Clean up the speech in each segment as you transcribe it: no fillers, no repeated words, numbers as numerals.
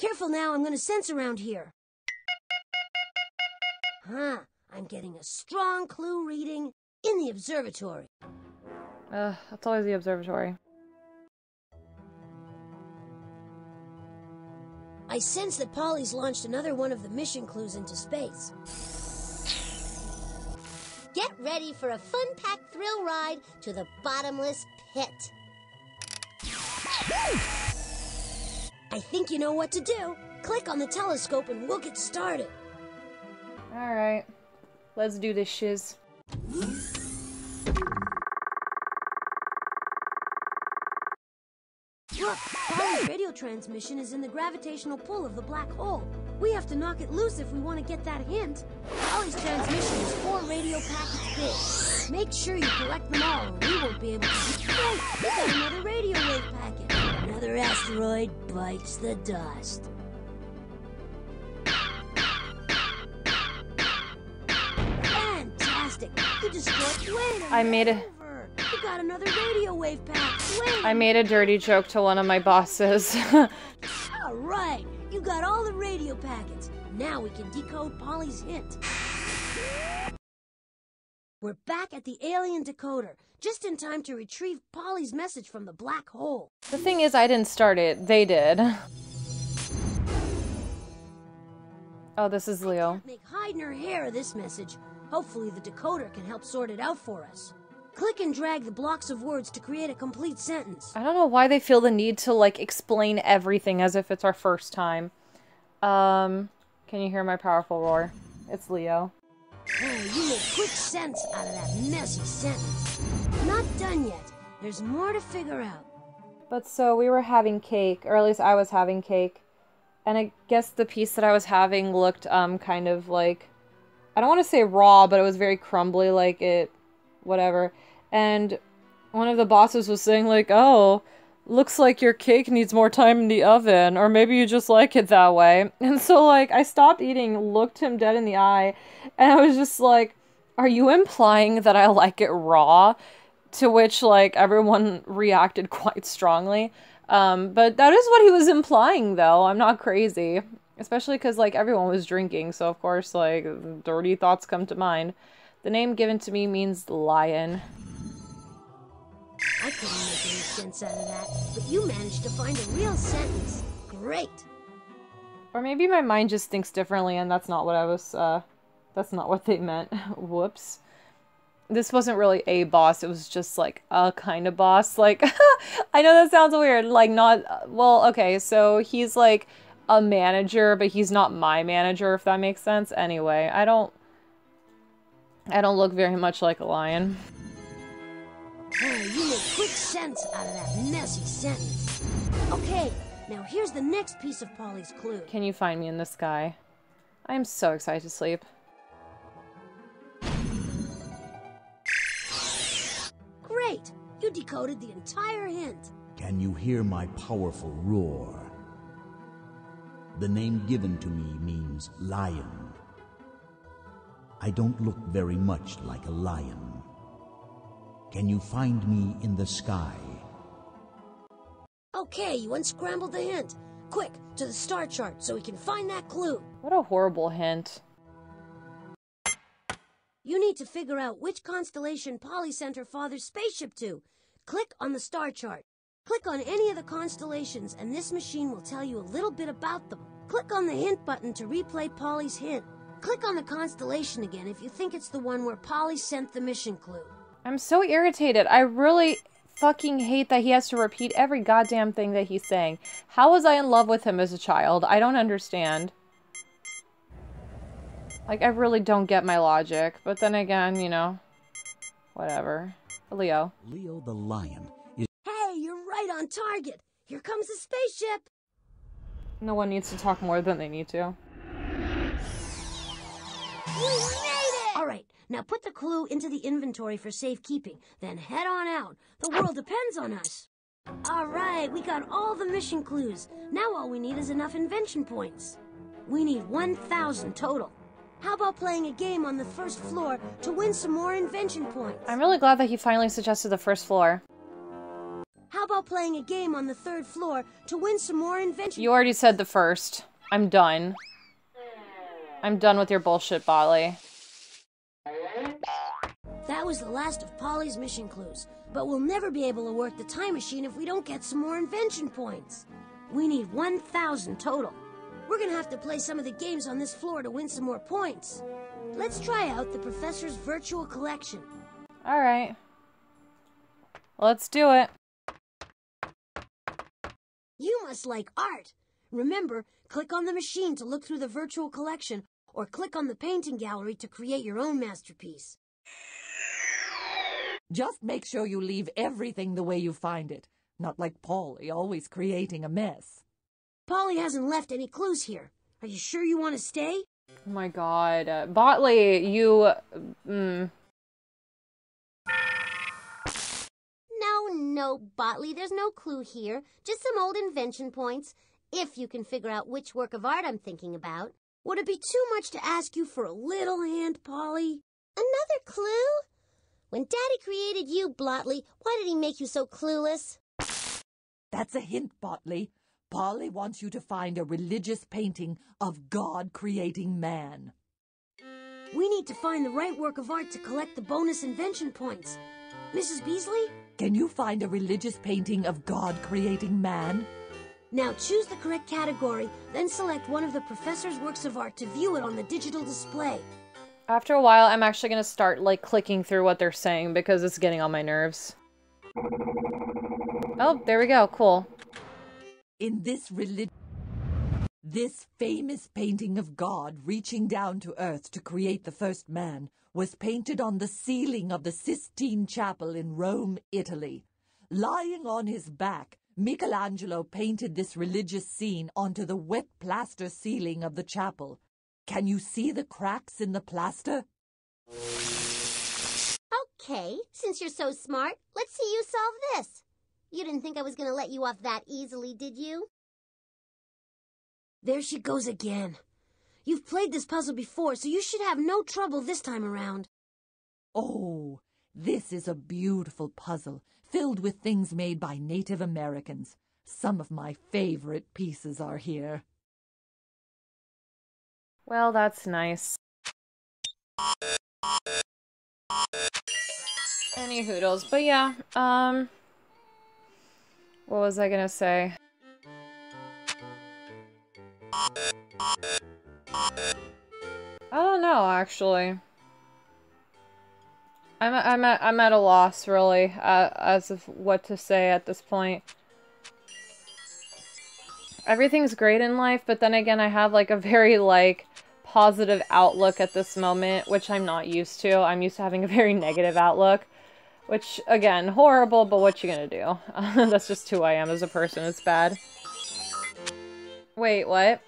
Careful now, I'm gonna sense around here. Huh, I'm getting a strong clue reading in the observatory. That's always the observatory. I sense that Polly's launched another one of the mission clues into space. Get ready for a fun-packed thrill ride to the bottomless pit. I think you know what to do. Click on the telescope and we'll get started. Alright. Let's do this shiz. Look, Polly's radio transmission is in the gravitational pull of the black hole. We have to knock it loose if we want to get that hint. Polly's transmission is 4 radio packets big. Make sure you collect them all or we won't be able to... Oh, we got another radio wave packet. Another asteroid bites the dust. Fantastic! You destroyed... Wait a I made a... You got another radio wave pack. Wait. I made a dirty joke to one of my bosses. All right, you got all the radio packets. Now we can decode Polly's hint. We're back at the alien decoder, just in time to retrieve Polly's message from the black hole. The thing is, I didn't start it. They did. Oh, this is Leo. I can't make hide nor hair of this message. Hopefully the decoder can help sort it out for us. Click and drag the blocks of words to create a complete sentence. I don't know why they feel the need to, like, explain everything as if it's our first time. Can you hear my powerful roar? It's Leo. Hey, you made quick sense out of that messy sentence. Not done yet. There's more to figure out. But so, we were having cake, or at least I was having cake. And I guess the piece that I was having looked, kind of like... I don't want to say raw, but it was very crumbly, like it... whatever. And one of the bosses was saying like, oh, looks like your cake needs more time in the oven, or maybe you just like it that way. And so like I stopped eating, looked him dead in the eye, and I was just like, are you implying that I like it raw? To which like everyone reacted quite strongly. But that is what he was implying though. I'm not crazy. Especially because like everyone was drinking, so of course like dirty thoughts come to mind. The name given to me means lion. I couldn't make any sense out of that, but you managed to find a real sentence. Great! Or maybe my mind just thinks differently and that's not what I was, that's not what they meant. Whoops. This wasn't really a boss, it was just like a kind of boss. Like, I know that sounds weird, like not, well, okay, so he's like a manager, but he's not my manager, if that makes sense. Anyway, I don't look very much like a lion. Hey, you made quick sense out of that messy sentence. Okay, now here's the next piece of Polly's clue. Can you find me in the sky? I am so excited to sleep. Great! You decoded the entire hint. Can you hear my powerful roar? The name given to me means lion. I don't look very much like a lion. Can you find me in the sky? Okay, you unscrambled the hint. Quick, to the star chart so we can find that clue. What a horrible hint. You need to figure out which constellation Polly sent her father's spaceship to. Click on the star chart. Click on any of the constellations and this machine will tell you a little bit about them. Click on the hint button to replay Polly's hint. Click on the constellation again if you think it's the one where Polly sent the mission clue. I'm so irritated. I really fucking hate that he has to repeat every goddamn thing that he's saying. How was I in love with him as a child? I don't understand. Like, I really don't get my logic. But then again, you know, whatever. Leo. Leo the lion is... Hey, you're right on target. Here comes the spaceship. No one needs to talk more than they need to. We made it! All right, now put the clue into the inventory for safekeeping, then head on out. The world depends on us. All right, we got all the mission clues. Now all we need is enough invention points. We need 1,000 total. How about playing a game on the first floor to win some more invention points? I'm really glad that he finally suggested the first floor. How about playing a game on the 3rd floor to win some more invention? You already said the first. I'm done. I'm done with your bullshit, Bolly. That was the last of Polly's mission clues, but we'll never be able to work the time machine if we don't get some more invention points. We need 1,000 total. We're gonna have to play some of the games on this floor to win some more points. Let's try out the professor's virtual collection. Alright. Let's do it. You must like art. Remember, click on the machine to look through the virtual collection, or click on the painting gallery to create your own masterpiece. Just make sure you leave everything the way you find it. Not like Polly, always creating a mess. Polly hasn't left any clues here. Are you sure you want to stay? Oh my god. Botley, you... No, Botley, there's no clue here. Just some old invention points, if you can figure out which work of art I'm thinking about. Would it be too much to ask you for a little hand, Polly? Another clue? When Daddy created you, Blotley, why did he make you so clueless? That's a hint, Botley. Polly wants you to find a religious painting of God creating man. We need to find the right work of art to collect the bonus invention points. Mrs. Beasley? Can you find a religious painting of God creating man? Now choose the correct category, then select one of the professor's works of art to view it on the digital display. After a while, I'm actually gonna start, like, clicking through what they're saying because it's getting on my nerves. Oh, there we go. Cool. In this famous painting of God reaching down to earth to create the first man was painted on the ceiling of the Sistine Chapel in Rome, Italy. Lying on his back, Michelangelo painted this religious scene onto the wet plaster ceiling of the chapel. Can you see the cracks in the plaster? Okay, since you're so smart, let's see you solve this. You didn't think I was going to let you off that easily, did you? There she goes again. You've played this puzzle before, so you should have no trouble this time around. Oh, this is a beautiful puzzle, filled with things made by Native Americans. Some of my favorite pieces are here. Well, that's nice. Any hoodles, but yeah, what was I gonna say? I don't know, actually. I'm at a loss, really, as of what to say at this point. Everything's great in life, but then again, I have, like, a very, like, positive outlook at this moment, which I'm not used to. I'm used to having a very negative outlook, which, again, horrible, but what you gonna do? That's just who I am as a person. It's bad. Wait, what?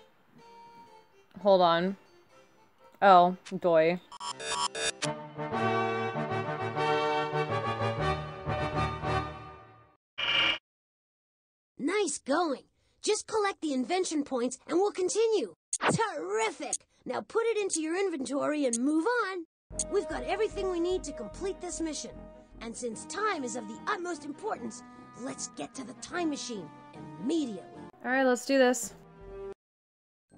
Hold on. Oh, boy. Nice going. Just collect the invention points and we'll continue. Terrific! Now put it into your inventory and move on. We've got everything we need to complete this mission. And since time is of the utmost importance, let's get to the time machine immediately. Alright, let's do this.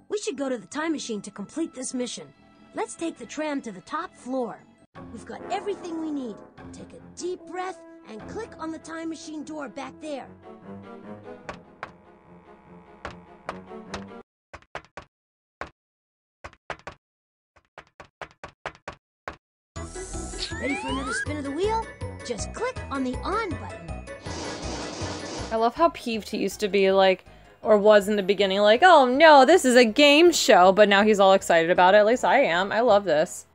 We should go to the time machine to complete this mission. Let's take the tram to the top floor. We've got everything we need. Take a deep breath and click on the time machine door back there. Ready for another spin of the wheel? Just click on the on button. I love how peeved he used to be, like, or was in the beginning, like, oh no, this is a game show, but now he's all excited about it. At least I am. I love this.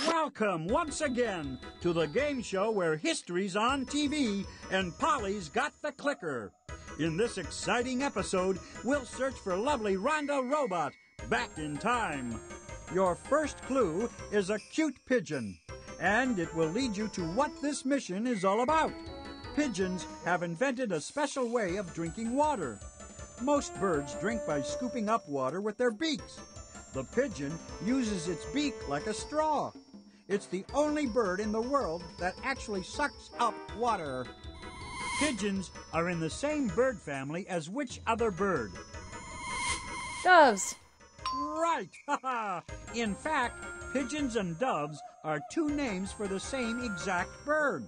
Welcome once again to the game show where history's on TV and Polly's got the clicker. In this exciting episode, we'll search for lovely Rhonda Robot back in time. Your first clue is a cute pigeon, and it will lead you to what this mission is all about. Pigeons have invented a special way of drinking water. Most birds drink by scooping up water with their beaks. The pigeon uses its beak like a straw. It's the only bird in the world that actually sucks up water. Pigeons are in the same bird family as which other bird? Doves. Right! In fact, pigeons and doves are two names for the same exact bird.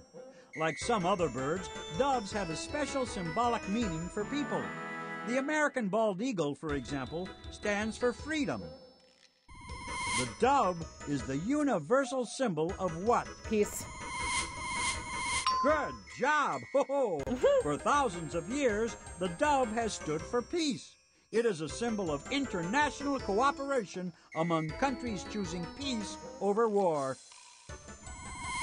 Like some other birds, doves have a special symbolic meaning for people. The American bald eagle, for example, stands for freedom. The dove is the universal symbol of what? Peace. Good job! Ho-ho! For thousands of years, the dove has stood for peace. It is a symbol of international cooperation among countries choosing peace over war.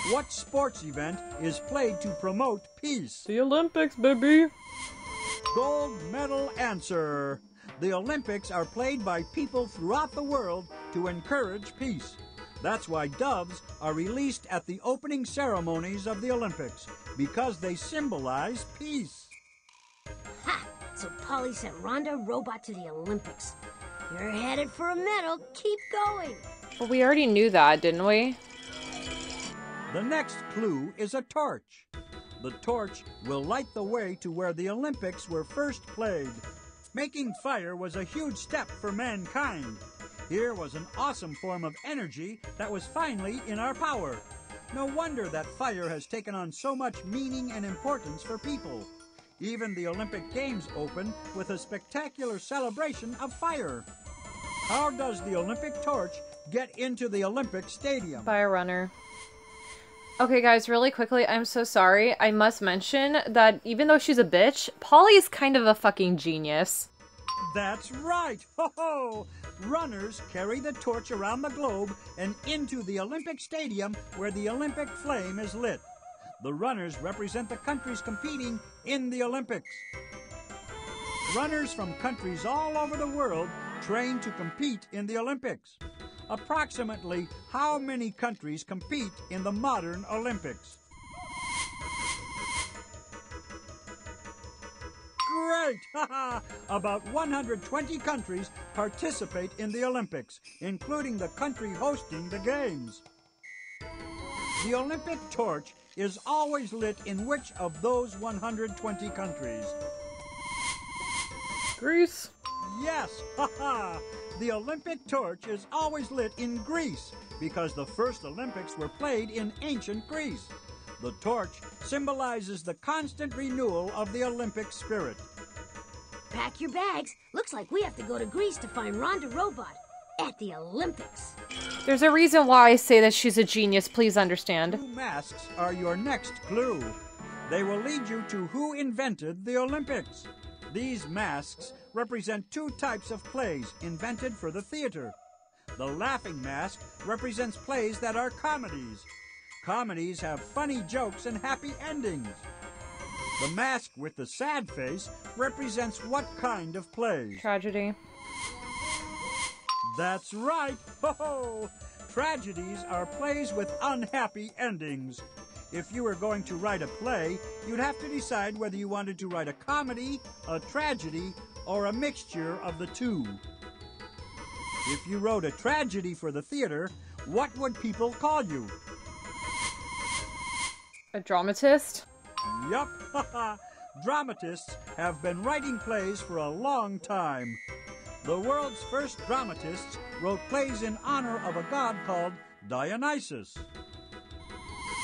What sports event is played to promote peace? The Olympics, baby. Gold medal answer. The Olympics are played by people throughout the world to encourage peace. That's why doves are released at the opening ceremonies of the Olympics, because they symbolize peace. Ha! So Polly sent Rhonda Robot to the Olympics. You're headed for a medal. Keep going. Well, we already knew that, didn't we? The next clue is a torch. The torch will light the way to where the Olympics were first played. Making fire was a huge step for mankind. Here was an awesome form of energy that was finally in our power. No wonder that fire has taken on so much meaning and importance for people. Even the Olympic Games open with a spectacular celebration of fire. How does the Olympic torch get into the Olympic Stadium? By a runner. Okay, guys, really quickly, I'm so sorry. I must mention that even though she's a bitch, Polly's kind of a fucking genius. That's right! Ho-ho! Runners carry the torch around the globe and into the Olympic Stadium where the Olympic flame is lit. The runners represent the countries competing in the Olympics. Runners from countries all over the world train to compete in the Olympics. Approximately how many countries compete in the modern Olympics? Great! About 120 countries participate in the Olympics, including the country hosting the Games. The Olympic torch is always lit in which of those 120 countries? Greece. Yes! The Olympic torch is always lit in Greece because the first Olympics were played in ancient Greece. The torch symbolizes the constant renewal of the Olympic spirit. Pack your bags. Looks like we have to go to Greece to find Rhonda Robot at the Olympics. There's a reason why I say that she's a genius, please understand. Two masks are your next clue. They will lead you to who invented the Olympics. These masks represent two types of plays invented for the theater. The laughing mask represents plays that are comedies. Comedies have funny jokes and happy endings. The mask with the sad face represents what kind of plays? Tragedy. That's right! Ho-ho! Tragedies are plays with unhappy endings. If you were going to write a play, you'd have to decide whether you wanted to write a comedy, a tragedy, or a mixture of the two. If you wrote a tragedy for the theater, what would people call you? A dramatist? Yup! Dramatists have been writing plays for a long time. The world's first dramatists wrote plays in honor of a god called Dionysus.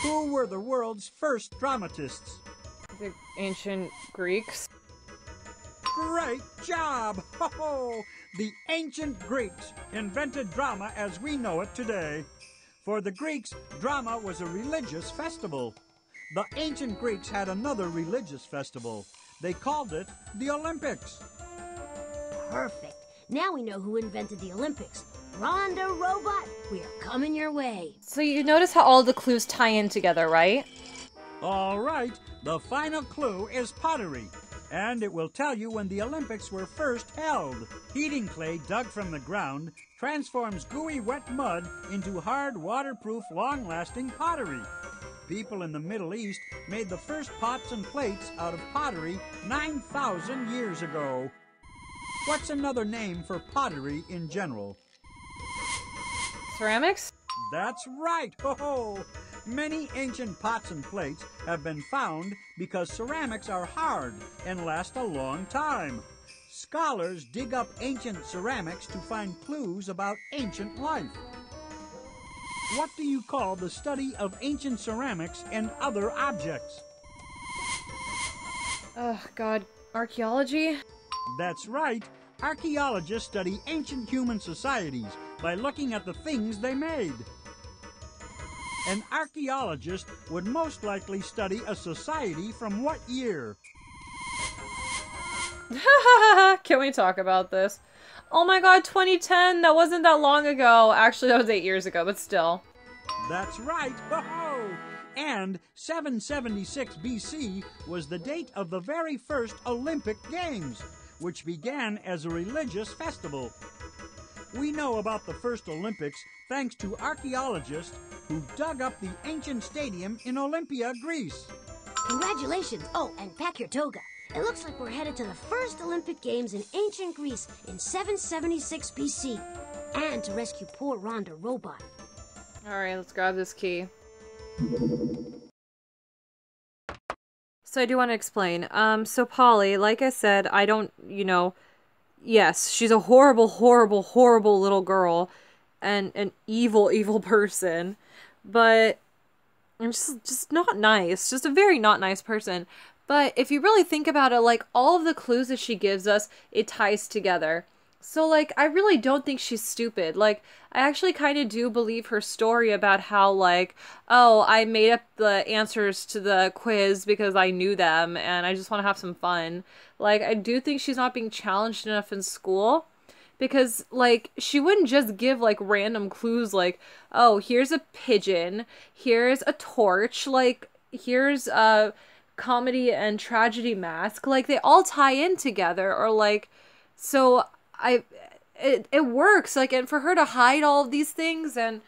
Who were the world's first dramatists? The ancient Greeks. Great job! Ho-ho! The ancient Greeks invented drama as we know it today. For the Greeks, drama was a religious festival. The ancient Greeks had another religious festival. They called it the Olympics. Perfect. Now we know who invented the Olympics. Rhonda Robot, we are coming your way. So you notice how all the clues tie in together, right? All right, the final clue is pottery, and it will tell you when the Olympics were first held. Heating clay dug from the ground transforms gooey wet mud into hard, waterproof, long-lasting pottery. People in the Middle East made the first pots and plates out of pottery 9,000 years ago. What's another name for pottery in general? Ceramics? That's right! Ho-ho! Many ancient pots and plates have been found because ceramics are hard and last a long time. Scholars dig up ancient ceramics to find clues about ancient life. What do you call the study of ancient ceramics and other objects? Oh, God. Archaeology? That's right. Archaeologists study ancient human societies by looking at the things they made. An archaeologist would most likely study a society from what year? Can we talk about this? Oh my god, 2010! That wasn't that long ago. Actually, that was 8 years ago, but still. That's right. Ho-ho! And 776 BC was the date of the very first Olympic Games, which began as a religious festival. We know about the first Olympics thanks to archaeologists who dug up the ancient stadium in Olympia, Greece. Congratulations! Oh, and pack your toga. It looks like we're headed to the first Olympic Games in ancient Greece in 776 BC. And to rescue poor Rhonda Robot. Alright, let's grab this key. So I do want to explain. So Polly, like I said, I don't, yes, she's a horrible, horrible, horrible little girl and an evil, evil person, but I'm just not nice. Just a very not nice person. But if you really think about it, like, all of the clues that she gives us, it ties together. So, like, I really don't think she's stupid. Like, I actually kind of do believe her story about how, like, oh, I made up the answers to the quiz because I knew them and I just want to have some fun. Like, I do think she's not being challenged enough in school because, like, she wouldn't just give, like, random clues like, oh, here's a pigeon, here's a torch, like, here's a comedy and tragedy mask. Like, they all tie in together, or, like, so it works, like, and for her to hide all of these things and,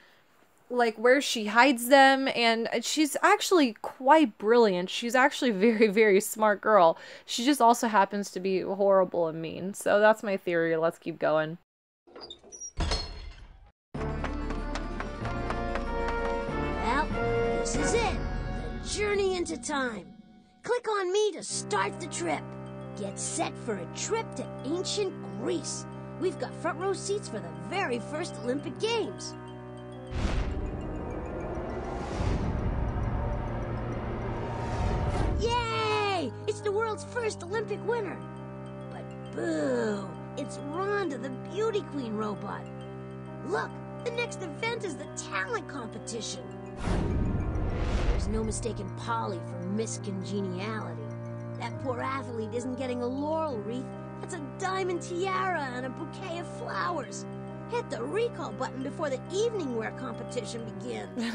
like, where she hides them, and she's actually quite brilliant. She's actually a very, very smart girl. She just also happens to be horrible and mean. So that's my theory. Let's keep going. Well, this is it. The journey into time. Click on me to start the trip. Get set for a trip to ancient Greece. We've got front row seats for the very first Olympic Games. Yay! It's the world's first Olympic winner. But boo! It's Rhonda, the beauty queen robot. Look, the next event is the talent competition. There's no mistaking Polly for Miss Congeniality. That poor athlete isn't getting a laurel wreath. That's a diamond tiara and a bouquet of flowers. Hit the recall button before the evening wear competition begins.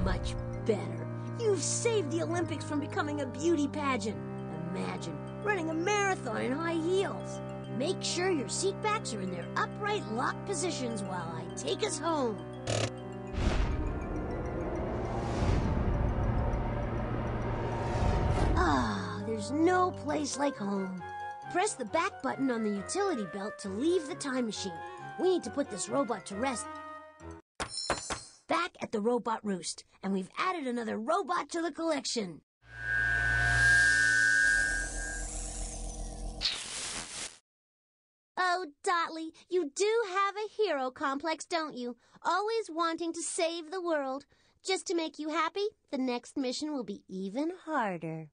Much better. You've saved the Olympics from becoming a beauty pageant. Imagine running a marathon in high heels. Make sure your seat backs are in their upright locked positions while I take us home. Ah, there's no place like home. Press the back button on the utility belt to leave the time machine. We need to put this robot to rest back at the robot roost, and we've added another robot to the collection. Oh, Dotley, you do have a hero complex, don't you? Always wanting to save the world. Just to make you happy, the next mission will be even harder.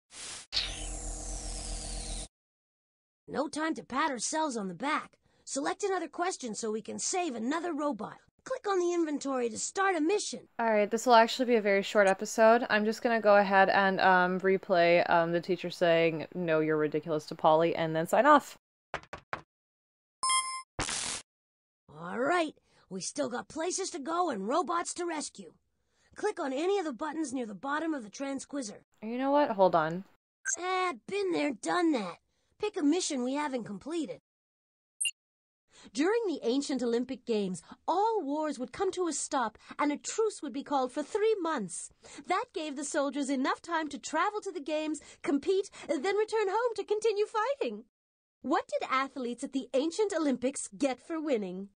No time to pat ourselves on the back. Select another question so we can save another robot. Click on the inventory to start a mission. Alright, this will actually be a very short episode. I'm just gonna go ahead and replay the teacher saying, "No, you're ridiculous" to Polly, and then sign off. All right, we still got places to go and robots to rescue. Click on any of the buttons near the bottom of the transquizzer. You know what? Hold on. Been there, done that. Pick a mission we haven't completed. During the ancient Olympic Games, all wars would come to a stop and a truce would be called for 3 months. That gave the soldiers enough time to travel to the games, compete, then return home to continue fighting. What did athletes at the ancient Olympics get for winning?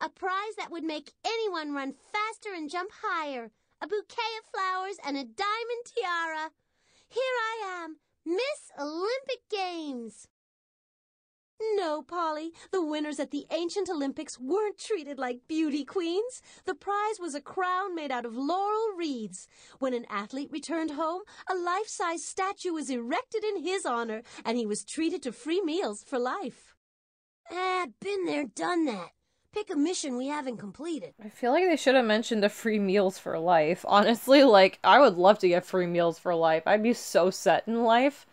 A prize that would make anyone run faster and jump higher. A bouquet of flowers and a diamond tiara. Here I am, Miss Olympic Games. No, Polly, the winners at the ancient Olympics weren't treated like beauty queens. The prize was a crown made out of laurel wreaths. When an athlete returned home, a life-size statue was erected in his honor, and he was treated to free meals for life. Been there, done that. Pick a mission we haven't completed. I feel like they should have mentioned the free meals for life. Honestly, like, I would love to get free meals for life. I'd be so set in life.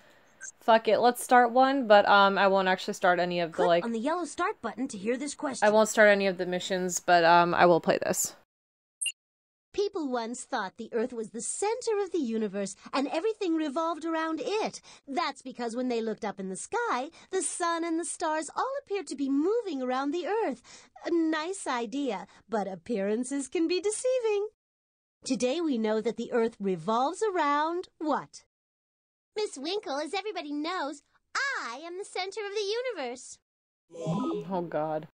Fuck it, let's start one, but I won't actually start any of the, Click on the yellow start button to hear this question. I won't start any of the missions, but I will play this. People once thought the Earth was the center of the universe and everything revolved around it. That's because when they looked up in the sky, the sun and the stars all appeared to be moving around the Earth. A nice idea, but appearances can be deceiving. Today we know that the Earth revolves around what? Miss Winkle, as everybody knows, I am the center of the universe. Oh god.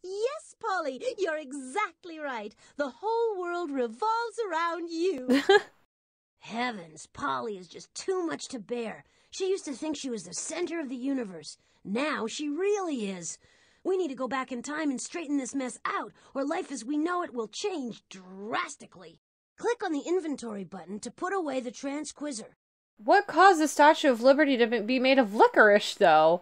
Yes, Polly, you're exactly right. The whole world revolves around you. Heavens, Polly is just too much to bear. She used to think she was the center of the universe. Now she really is. We need to go back in time and straighten this mess out, or life as we know it will change drastically. Click on the inventory button to put away the transquizzer. What caused the Statue of Liberty to be made of licorice, though?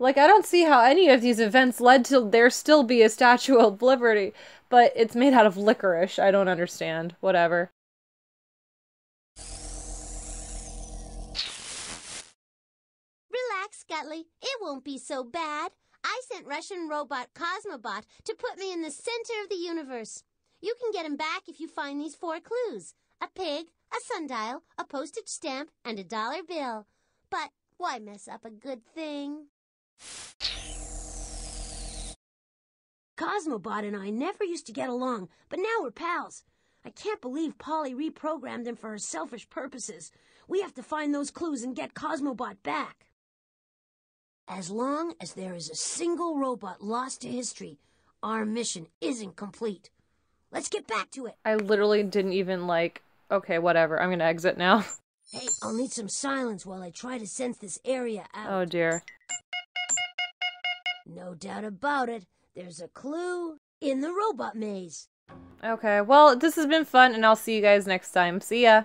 Like, I don't see how any of these events led to there still be a Statue of Liberty, but it's made out of licorice. I don't understand. Whatever. Relax, Scutley. It won't be so bad. I sent Russian robot Cosmobot to put me in the center of the universe. You can get him back if you find these 4 clues. A pig, a sundial, a postage stamp, and a $1 bill. But why mess up a good thing? Cosmobot and I never used to get along, but now we're pals. I can't believe Polly reprogrammed him for her selfish purposes. We have to find those clues and get Cosmobot back. As long as there is a single robot lost to history, our mission isn't complete. Let's get back to it. I literally didn't even okay, whatever. I'm gonna exit now. Hey, I'll need some silence while I try to sense this area out. Oh dear. No doubt about it. There's a clue in the robot maze. Okay, well, this has been fun, and I'll see you guys next time. See ya!